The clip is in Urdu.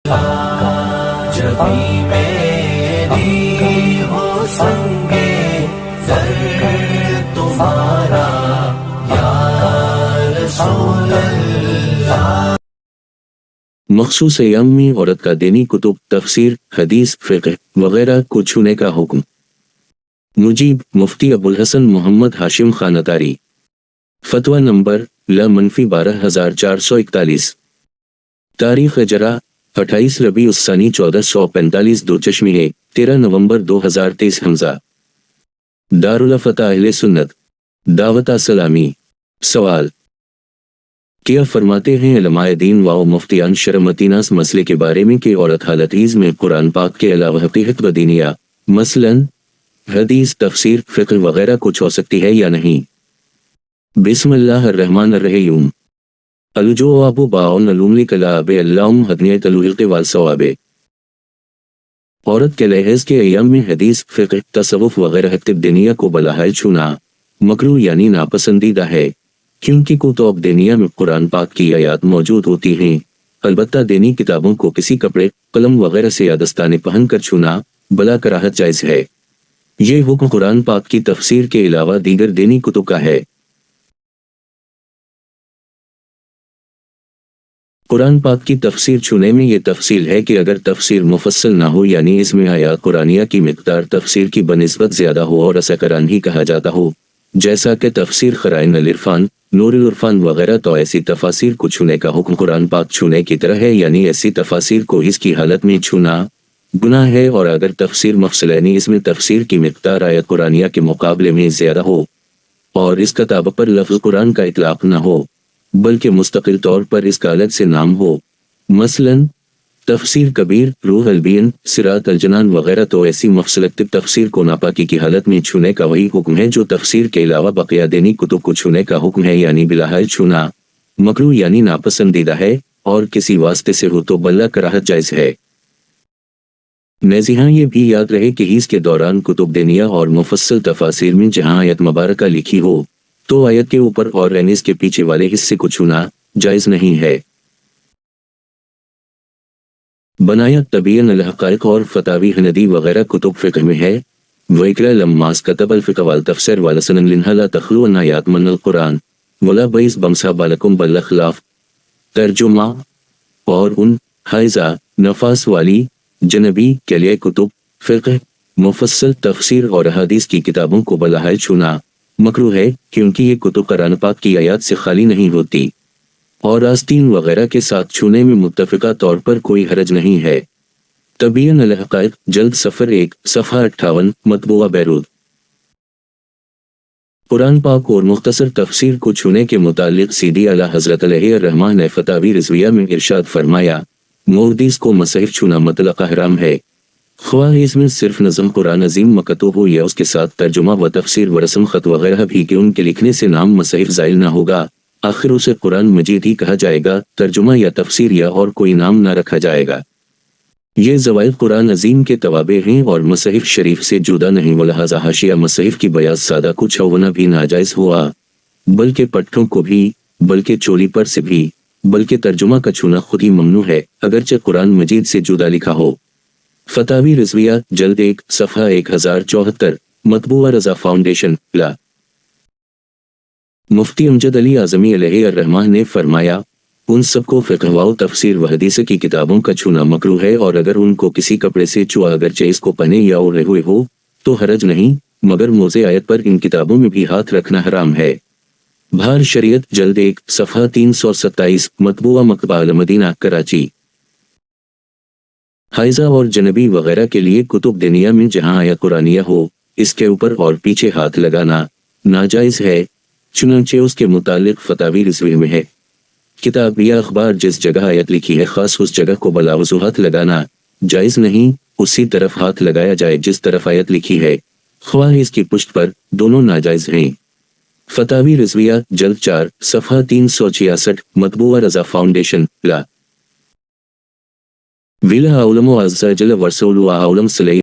جب بھی میری ہو سنگے در تمہارا یا رسول اللہ۔ مخصوص ایام میں عورت کا دینی کتب، تفسیر، حدیث، فقہ وغیرہ کو چھونے کا حکم۔ مجیب مفتی ابوالحسن محمد ہاشم خان اتاری۔ فتویٰ نمبر ل-12441۔ تاریخ اجرا 28 ربیع الثانی 1445 دوچشمی 13 نومبر 2023 حمزہ۔ دارالفتح اہل سنت دعوت اسلامی۔ سوال: کیا فرماتے ہیں علماء دین و مفتیان شرمتین اس مسئلے کے بارے میں کہ عورت حالت حیض میں قرآن پاک کے علاوہ حقیقت و دینیہ مثلاً حدیث، تفسیر، فقہ وغیرہ کچھ ہو سکتی ہے یا نہیں؟ بسم اللہ الرحمن الرحیم۔ الجواب باعن علوم کلاب اللہم حدنیت الحلق والصواب۔ عورت کے لحاظ کے ایام میں حدیث، فقہ، تصوف وغیرہ حقیقت دینیہ کو بلاحال چھونا مکروہ یعنی ناپسندیدہ ہے، کیونکہ کتب دینیہ میں قرآن پاک کی آیات موجود ہوتی ہیں۔ البتہ دینی کتابوں کو کسی کپڑے، قلم وغیرہ سے یا دستانے پہن کر چھونا بلا کراہت جائز ہے۔ یہ حکم قرآن پاک کی تفسیر کے علاوہ دیگر دینی کتب کا ہے۔ قرآن پاک کی تفسیر چھونے میں یہ تفصیل ہے کہ اگر تفسیر مفصل نہ ہو یعنی اس میں آیات قرآنیہ کی مقدار تفسیر کی بنسبت زیادہ ہو اور اسے قرآن ہی کہا جاتا ہو، جیسا کہ تفسیر خرائن العرفان، نور العرفان وغیرہ، تو ایسی تفاسیر کو چھونے کا حکم قرآن پاک چھونے کی طرح ہے، یعنی ایسی تفاسیر کو اس کی حالت میں چھونا گناہ ہے۔ اور اگر تفسیر مفصل یعنی اس میں تفسیر کی مقدار آیت قرآنیہ کے مقابلے میں زیادہ ہو اور اس کتاب پر لفظ قرآن کا اطلاق نہ ہو بلکہ مستقل طور پر اس کا الگ سے نام ہو، مثلاً تفسیر کبیر، روح البین، صراط الجنان وغیرہ، تو ایسی مفصل تفسیر کو ناپاکی کی حالت میں چھونے کا وہی حکم ہے جو تفسیر کے علاوہ بقیہ دینی کتب کو چھونے کا حکم ہے، یعنی بلاحال چھونا مکروہ یعنی ناپسندیدہ ہے، اور کسی واسطے سے ہو تو بلا کراہت جائز ہے۔ نیز یہاں یہ بھی یاد رہے کہ حیض کے دوران کتب دینیہ اور مفصل تفاسیر میں جہاں آیت مبارکہ لکھی ہو تو آیت کے اوپر اور اس کے پیچھے والے حصے کو چھونا جائز نہیں ہے۔ بنایا تبیین الحقائق اور فتاوی ہندی وغیرہ کتب فقہ میں ہے۔ وَإِكْرَا لَمَّاس كَتَبَ الْفِقْهَ وَالْتَفْسِيرَ وَلَسَنًا لِنْهَا لَا تَخْلُوَنَّ آيَاتٍ مِنَ الْقُرْآنِ وَلَا بَيْسْ بَمْسَا بَلَكُمْ بَالْأَخْلَافِ۔ ترجمہ: اور ان حائضہ، نفاس والی، جنبی کے لیے کتب فقہ، مفصل تفسیر اور احادیث کی کتابوں کو بلاحال چھونا مکروہ ہے، کیونکہ یہ کتب قرآن پاک کی آیات سے خالی نہیں ہوتی، اور آستین وغیرہ کے ساتھ چھونے میں متفقہ طور پر کوئی حرج نہیں ہے۔ تبیین الحقائق، جلد صفر 1، صفحہ 58، مطبوعہ بیروت۔ قرآن پاک اور مختصر تفسیر کو چھونے کے متعلق سیدی اعلیٰ حضرت علیہ الرحمہ نے فتاوی رضویہ میں ارشاد فرمایا، محدث کو مصحف چھونا مطلق حرام ہے، خواہ اس میں صرف نظم قرآن عظیم مکتوب ہو یا اس کے ساتھ ترجمہ و تفسیر و رسم خط وغیرہ بھی، کہ ان کے لکھنے سے نام مصحف زائل نہ ہوگا، آخر اسے قرآن مجید ہی کہا جائے گا، ترجمہ یا تفسیر یا اور کوئی نام نہ رکھا جائے گا۔ یہ زوائد قرآن عظیم کے توابع ہیں اور مصحف شریف سے جدا نہیں، ولہذا حاشیہ مصحف کی بیاض سادہ کو چھونا بھی ناجائز ہوا، بلکہ پٹھوں کو بھی، بلکہ چولی پر سے بھی، بلکہ ترجمہ کا چھونا خود ہی ممنوع ہے، اگرچہ قرآن مجید سے جدا لکھا ہو۔ فتاوی رضویہ، جلد 1، صفحہ 1074، مطبوعہ رضا فاؤنڈیشن، لا۔ مفتی امجد علی اعظمی علیہ الرحمہ نے فرمایا، ان سب کو فقہ و تفسیر و حدیث کی کتابوں کا چھونا مکروہ ہے، اور اگر ان کو کسی کپڑے سے چھوا اگرچہ اس کو پہنے یا اوڑھے ہوئے ہو تو حرج نہیں، مگر موضع آیت پر ان کتابوں میں بھی ہاتھ رکھنا حرام ہے۔ بہار شریعت، جلد 1، صفحہ 327، مطبوعہ مکتبہ المدینہ، کراچی۔ حائضہ اور جنبی وغیرہ کے لیے کتب دینیہ میں جہاں آیت قرآنیہ ہو اس کے اوپر اور پیچھے ہاتھ لگانا ناجائز ہے، چنانچہ اس کے متعلق فتاوی رضویہ میں ہے، کتاب یا اخبار جس جگہ آیت لکھی ہے خاص اس جگہ کو بلا وضو ہاتھ لگانا جائز نہیں، اسی طرف ہاتھ لگایا جائے جس طرف آیت لکھی ہے، خواہ اس کی پشت پر، دونوں ناجائز ہیں۔ فتاوی رضویہ، جلد 4، صفحہ 366، مطبوعہ رضا فاؤنڈیشن، لا۔ ویلہ اعلم عز جل ورسولہ اعلم صلی